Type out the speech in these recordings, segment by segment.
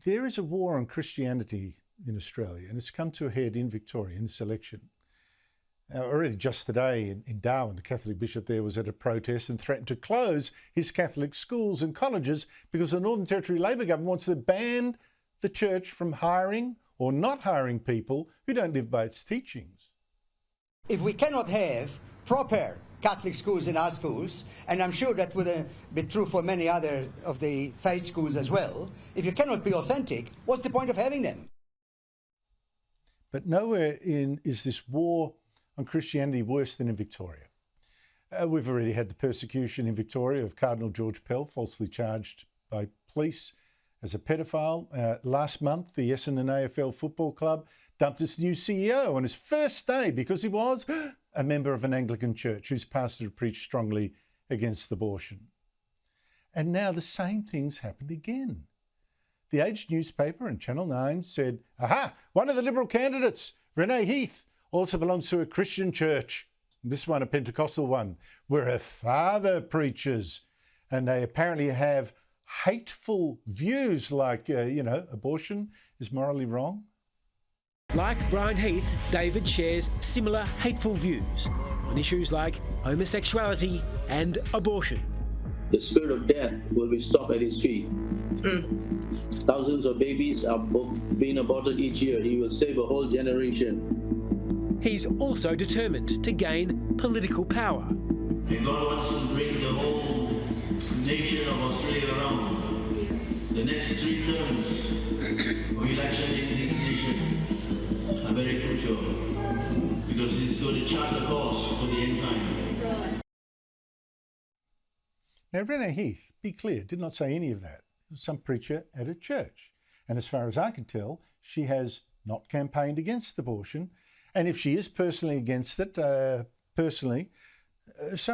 there is a war on Christianity in Australia, and it's come to a head in Victoria in this election. Already just today in Darwin, the Catholic bishop there was at a protest and threatened to close his Catholic schools and colleges because the Northern Territory Labor government wants to ban the church from hiring or not hiring people who don't live by its teachings. If we cannot have proper Catholic schools in our schools, and I'm sure that would be true for many other of the faith schools as well, if you cannot be authentic, what's the point of having them? But nowhere is this war on Christianity worse than in Victoria. We've already had the persecution in Victoria of Cardinal George Pell, falsely charged by police as a pedophile. Last month, the Essendon AFL Football Club dumped its new CEO on his first day because he was a member of an Anglican church whose pastor preached strongly against abortion. And now the same thing's happened again. The Age newspaper and Channel 9 said, aha, one of the Liberal candidates, Renee Heath, also belongs to a Christian church. This one, a Pentecostal one, where her father preaches. And they apparently have hateful views like, abortion is morally wrong. Like Brian Heath, David shares similar hateful views on issues like homosexuality and abortion. The spirit of death will be stopped at his feet. Thousands of babies are being aborted each year. He will save a whole generation. He's also determined to gain political power. And God wants to bring the whole nation of Australia around. The next 3 terms of election in this nation are very crucial because it's going to chart the course for the end time. Now, Renee Heath, be clear, did not say any of that. It was some preacher at a church. And as far as I can tell, she has not campaigned against abortion. And if she is personally against it, so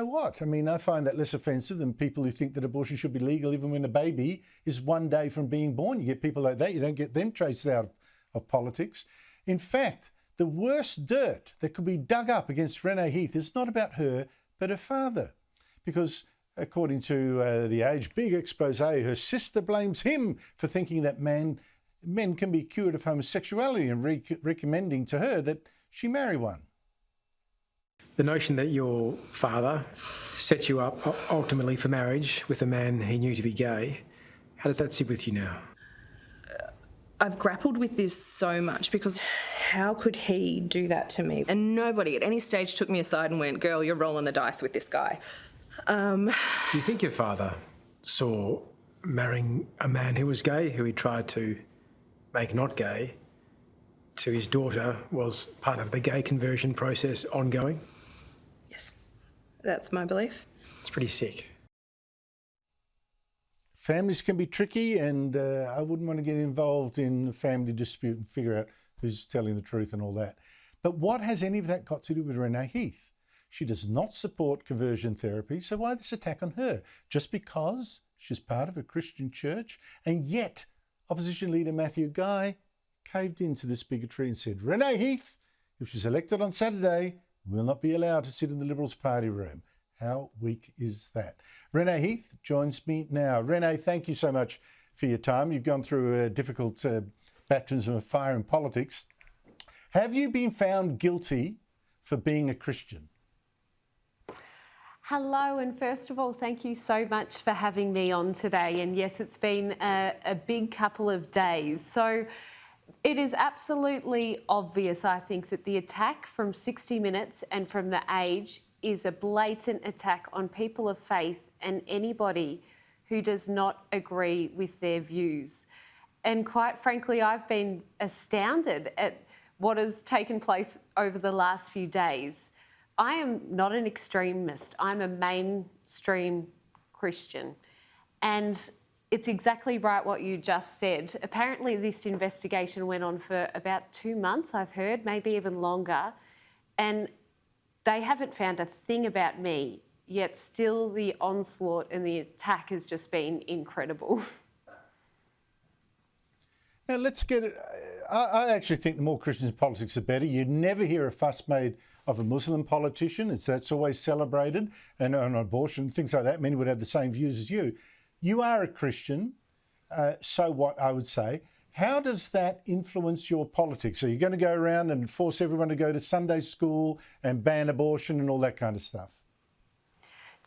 what? I mean, I find that less offensive than people who think that abortion should be legal even when a baby is 1 day from being born. You get people like that, you don't get them traced out of politics. In fact, the worst dirt that could be dug up against Renee Heath is not about her, but her father. Because according to The Age, big expose, her sister blames him for thinking that men can be cured of homosexuality and recommending to her that she marry one. The notion that your father set you up ultimately for marriage with a man he knew to be gay, how does that sit with you now? I've grappled with this so much because how could he do that to me? And nobody at any stage took me aside and went, girl, you're rolling the dice with this guy. Do you think your father saw marrying a man who was gay, who he tried to make not gay, to his daughter was part of the gay conversion process ongoing? Yes, that's my belief. It's pretty sick. Families can be tricky, and I wouldn't want to get involved in a family dispute and figure out who's telling the truth and all that. But what has any of that got to do with Renee Heath? She does not support conversion therapy, so why this attack on her? Just because she's part of a Christian church? And yet, opposition leader Matthew Guy caved into this bigotry and said, Renee Heath, if she's elected on Saturday, will not be allowed to sit in the Liberals' party room. How weak is that? Renee Heath joins me now. Renee, thank you so much for your time. You've gone through a difficult baptism of fire in politics. Have you been found guilty for being a Christian? Hello, and first of all, thank you so much for having me on today. And yes, it's been a big couple of days. So it is absolutely obvious, I think, that the attack from 60 Minutes and from The Age is a blatant attack on people of faith and anybody who does not agree with their views. And quite frankly, I've been astounded at what has taken place over the last few days. I am not an extremist. I'm a mainstream Christian. And it's exactly right what you just said. Apparently this investigation went on for about 2 months, I've heard, maybe even longer. And they haven't found a thing about me, yet still the onslaught and the attack has just been incredible. Now, let's get it. I actually think the more Christians in politics, the better. You never hear a fuss made of a Muslim politician. That's always celebrated. And on abortion, things like that, many would have the same views as you. You are a Christian. so what, I would say. How does that influence your politics? Are you going to go around and force everyone to go to Sunday school and ban abortion and all that kind of stuff?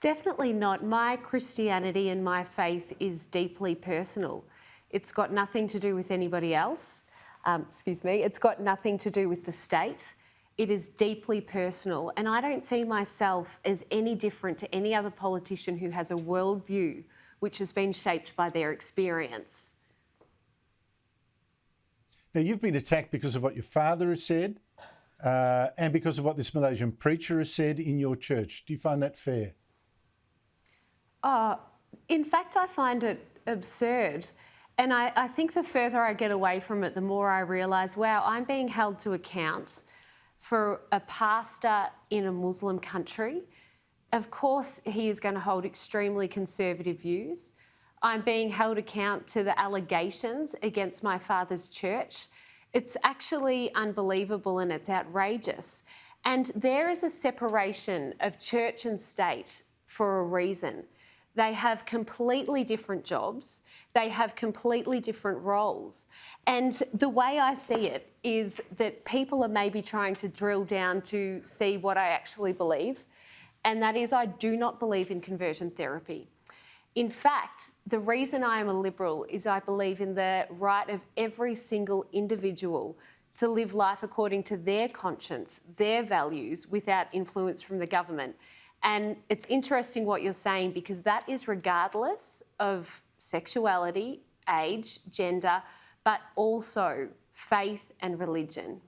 Definitely not. My Christianity and my faith is deeply personal. It's got nothing to do with anybody else. It's got nothing to do with the state. It is deeply personal, and I don't see myself as any different to any other politician who has a worldview which has been shaped by their experience. Now, you've been attacked because of what your father has said and because of what this Malaysian preacher has said in your church. Do you find that fair? In fact, I find it absurd. And I think the further I get away from it, the more I realise, wow, I'm being held to account for a pastor in a Muslim country. Of course, he is going to hold extremely conservative views. I'm being held account to the allegations against my father's church. It's actually unbelievable and it's outrageous. And there is a separation of church and state for a reason. They have completely different jobs. They have completely different roles. And the way I see it is that people are maybe trying to drill down to see what I actually believe. And that is, I do not believe in conversion therapy. In fact, the reason I am a Liberal is I believe in the right of every single individual to live life according to their conscience, their values, without influence from the government. And it's interesting what you're saying, because that is regardless of sexuality, age, gender, but also faith and religion.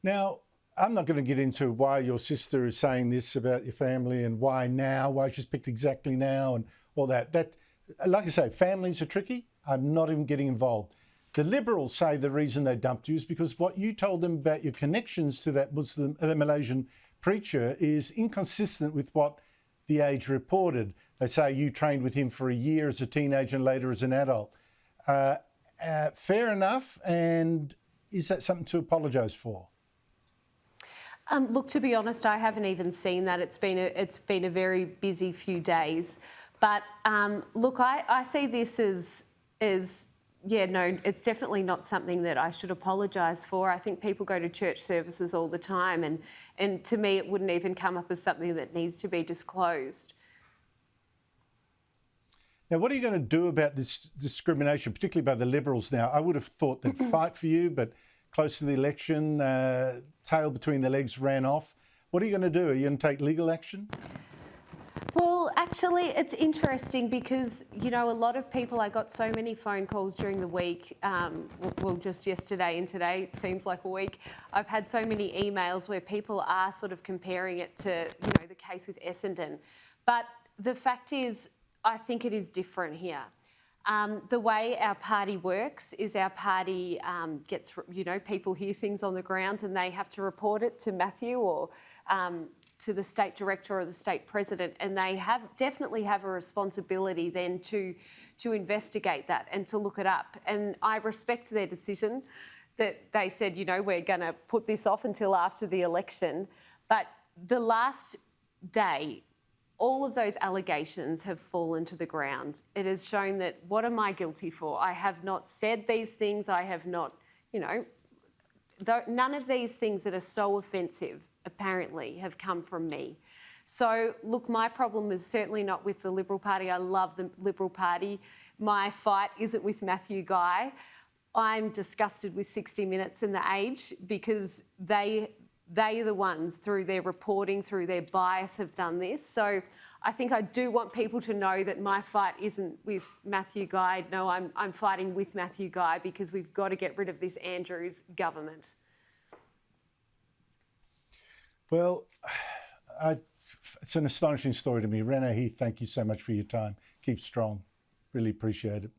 Now, I'm not going to get into why your sister is saying this about your family and why now, why she's picked exactly now and all that. That, like I say, families are tricky. I'm not even getting involved. The Liberals say the reason they dumped you is because what you told them about your connections to that Malaysian preacher is inconsistent with what The Age reported. They say you trained with him for a year as a teenager and later as an adult. Fair enough, and is that something to apologise for? Look, to be honest, I haven't even seen that. It's been a very busy few days. But look, I see this as yeah, no, it's definitely not something that I should apologise for. I think people go to church services all the time, and to me it wouldn't even come up as something that needs to be disclosed. Now, what are you going to do about this discrimination, particularly by the Liberals now? I would have thought they'd fight for you, but close to the election, tail between the legs ran off. What are you going to do? Are you going to take legal action? Well, actually, it's interesting because, you know, a lot of people, I got so many phone calls during the week, well, just yesterday and today, seems like a week. I've had so many emails where people are sort of comparing it to, you know, the case with Essendon. But the fact is, I think it is different here. The way our party works is our party gets, you know, people hear things on the ground and they have to report it to Matthew or to the state director or the state president, and they definitely have a responsibility then to investigate that and to look it up. And I respect their decision that they said, you know, we're going to put this off until after the election. But the last day, all of those allegations have fallen to the ground. It has shown that, what am I guilty for? I have not said these things. I have not, you know, none of these things that are so offensive apparently have come from me. So, look, my problem is certainly not with the Liberal Party. I love the Liberal Party. My fight isn't with Matthew Guy. I'm disgusted with 60 Minutes and The Age because they are the ones, through their reporting, through their bias, have done this. So I think I do want people to know that my fight isn't with Matthew Guy. No, I'm fighting with Matthew Guy because we've got to get rid of this Andrews government. Well, it's an astonishing story to me. Renee Heath, thank you so much for your time. Keep strong. Really appreciate it.